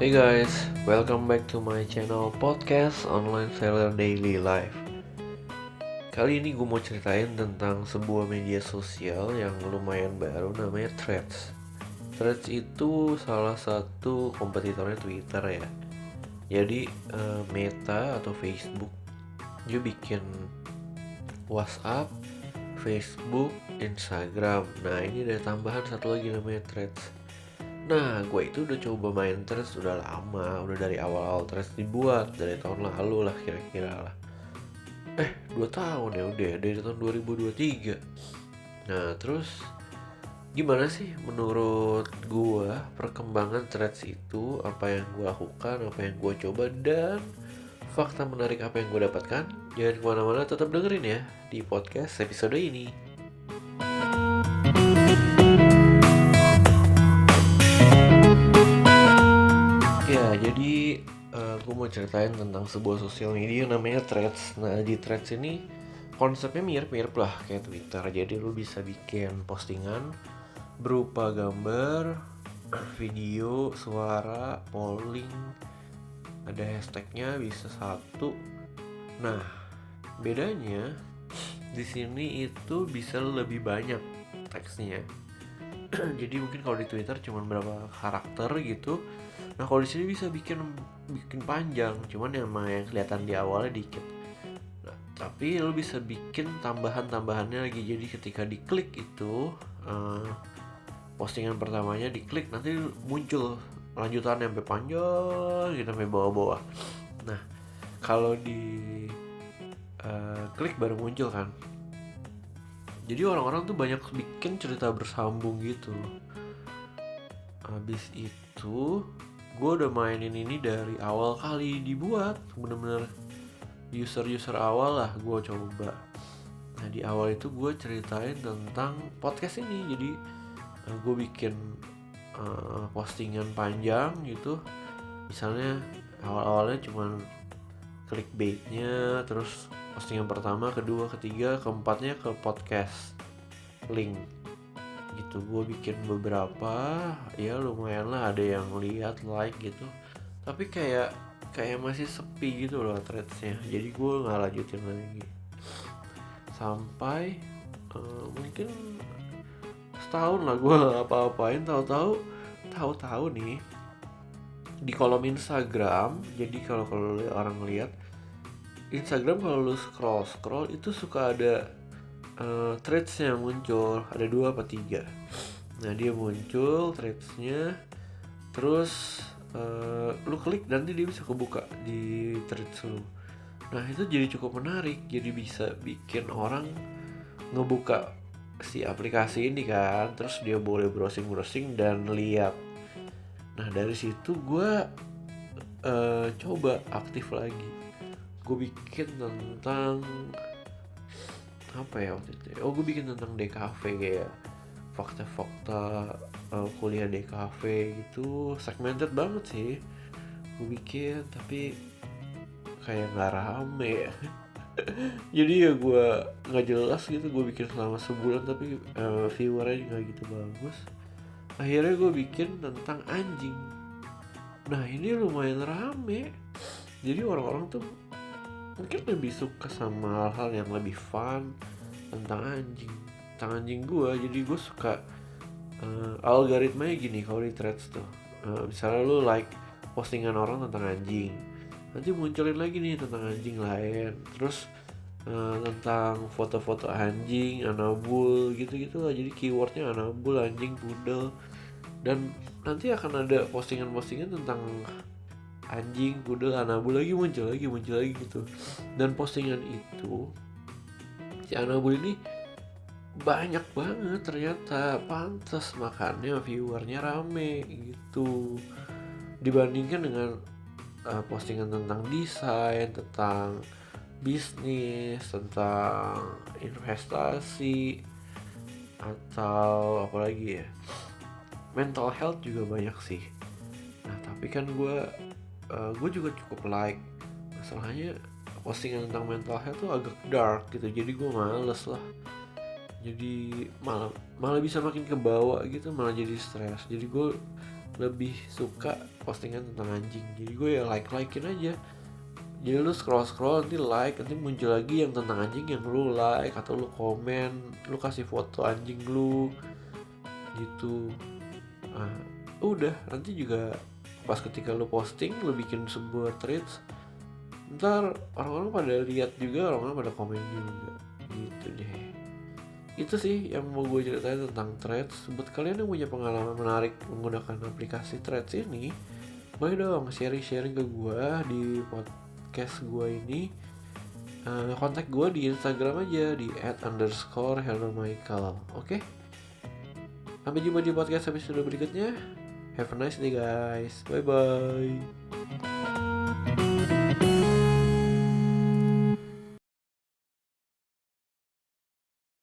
Hey guys, welcome back to my channel podcast Online Seller Daily Life. Kali ini gue mau ceritain tentang sebuah media sosial yang lumayan baru namanya Threads. Threads itu salah satu kompetitornya Twitter ya. Jadi Meta atau Facebook dia bikin WhatsApp, Facebook, Instagram. Nah ini ada tambahan satu lagi namanya Threads. Nah, gue itu udah coba main Threads udah lama, udah dari awal-awal Threads dibuat, dari tahun lalu lah kira-kira lah. 2 tahun ya udah, dari tahun 2023. Nah, terus gimana sih menurut gue perkembangan Threads itu, apa yang gue lakukan, apa yang gue coba, dan fakta menarik apa yang gue dapatkan? Jangan kemana-mana, tetap dengerin ya di podcast episode ini. Ya, jadi gue mau ceritain tentang sebuah sosial media namanya Threads. Nah, di Threads ini konsepnya mirip-mirip lah kayak Twitter. Jadi lu bisa bikin postingan berupa gambar, video, suara, polling, ada hashtagnya bisa satu. Nah, bedanya di sini itu bisa lebih banyak teksnya. Jadi mungkin kalau di Twitter cuma berapa karakter gitu. Nah kalau di sini bisa bikin panjang, cuman yang kelihatan di awalnya dikit. Nah, tapi lo bisa bikin tambahannya lagi. Jadi ketika diklik itu postingan pertamanya diklik, nanti muncul lanjutannya sampai panjang gitu sampai bawah-bawah. Nah kalau di klik baru muncul kan. Jadi orang-orang tuh banyak bikin cerita bersambung gitu. Habis itu gue udah mainin ini dari awal kali dibuat, bener-bener user awal lah gue coba. Nah di awal itu gue ceritain tentang podcast ini. Jadi gue bikin postingan panjang gitu. Misalnya awal-awalnya cuma clickbaitnya, terus postingan pertama, kedua, ketiga, keempatnya ke podcast link gitu. Gue bikin beberapa, ya lumayan lah ada yang lihat, like gitu. Tapi kayak masih sepi gitu loh threadsnya. Jadi gue nggak lanjutin lagi sampai mungkin setahun lah gue nggak apa-apain. Tahu-tahu nih di kolom Instagram. Jadi kalau orang lihat Instagram, kalau lu scroll itu suka ada threads-nya muncul, ada 2 apa 3. Nah dia muncul threads-nya, terus lu klik nanti dia bisa kebuka di threads lu. Nah itu jadi cukup menarik, jadi bisa bikin orang ngebuka si aplikasi ini kan, terus dia boleh browsing dan lihat. Nah dari situ gue coba aktif lagi. Gue bikin tentang apa ya waktu itu? Gue bikin tentang DKV, kayak fakta-fakta kuliah DKV gitu, segmented banget sih. Gue bikin tapi kayak nggak rame ya. Jadi ya gue nggak jelas gitu. Gue bikin selama sebulan tapi viewernya nggak gitu bagus. Akhirnya gue bikin tentang anjing. Nah ini lumayan rame. Jadi orang-orang tuh mungkin lebih suka sama hal-hal yang lebih fun tentang anjing gue. Jadi gue suka algoritmanya gini kalau di threads tuh. Misalnya lu like postingan orang tentang anjing, nanti munculin lagi nih tentang anjing lain. Terus tentang foto-foto anjing, anabul gitu-gitu lah. Jadi keywordnya anabul, anjing, poodle. Dan nanti akan ada postingan-postingan tentang anjing, poodle, anabul lagi muncul lagi gitu. Dan postingan itu si anabul ini banyak banget ternyata, pantas makanya viewernya rame gitu, dibandingkan dengan postingan tentang desain, tentang bisnis, tentang investasi, atau apa lagi ya, mental health juga banyak sih. Nah tapi kan gue juga cukup like. Masalahnya postingan tentang mental health tuh agak dark gitu, jadi gue males lah. Jadi malah bisa makin ke bawah gitu, malah jadi stres. Jadi gue lebih suka postingan tentang anjing, jadi gue ya like-likein aja. Jadi lu scroll nanti like, nanti muncul lagi yang tentang anjing yang lu like atau lu komen, lu kasih foto anjing lu gitu. Nah, udah nanti juga pas ketika lu posting, lu bikin sebuah threads, ntar orang-orang pada lihat juga, orang-orang pada komen juga gitu deh. Itu sih yang mau gue ceritain tentang threads. Buat kalian yang punya pengalaman menarik menggunakan aplikasi threads ini, boleh dong sharing-sharing ke gue di podcast gue ini. Kontak gue di Instagram aja di @_hellomichael. Oke? Sampai jumpa di podcast episode berikutnya. Have a nice day guys. Bye bye.